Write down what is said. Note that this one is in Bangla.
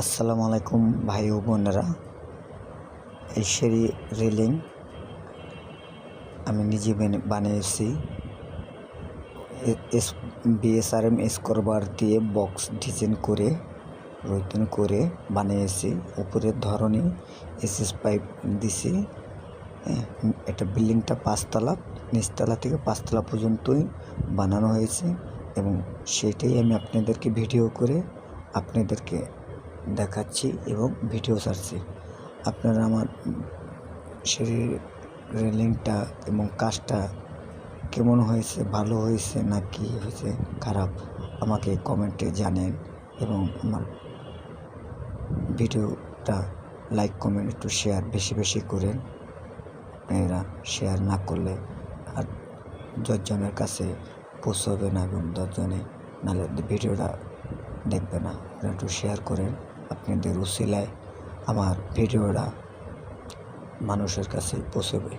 আসসালামু আলাইকুম ভাই ও বোনেরা। এই সিঁড়ি রেলিং আমি নিজে বানিয়েছি। বিএসআরএম স্কোয়ার দিয়ে বক্স ডিজাইন করে রৈতন করে বানিয়েছি। উপরের ধরনে এসএস পাইপ দিছি। এটা বিল্ডিংটা 5 তলা, নিচতলা থেকে 5 তলা পর্যন্তই বানানো হয়েছে এবং সেটাই আমি আপনাদেরকে ভিডিও করে আপনাদেরকে দেখাচ্ছি এবং ভিডিও ছাড়ছি। আপনারা আমার সিঁড়ি রেলিংটা এবং কাজটা কেমন হয়েছে, ভালো হয়েছে না কি হয়েছে খারাপ, আমাকে কমেন্টে জানেন এবং আমার ভিডিওটা লাইক কমেন্ট একটু শেয়ার বেশি বেশি করেন। আপনারা শেয়ার না করলে আর 10 জনের কাছে পৌঁছবে না এবং 10 জনে নাহলে ভিডিওটা দেখবে না। একটু শেয়ার করেন। আপনাদের উসিলায় আমার ভিডিওটা মানুষের কাছে পৌঁছবে।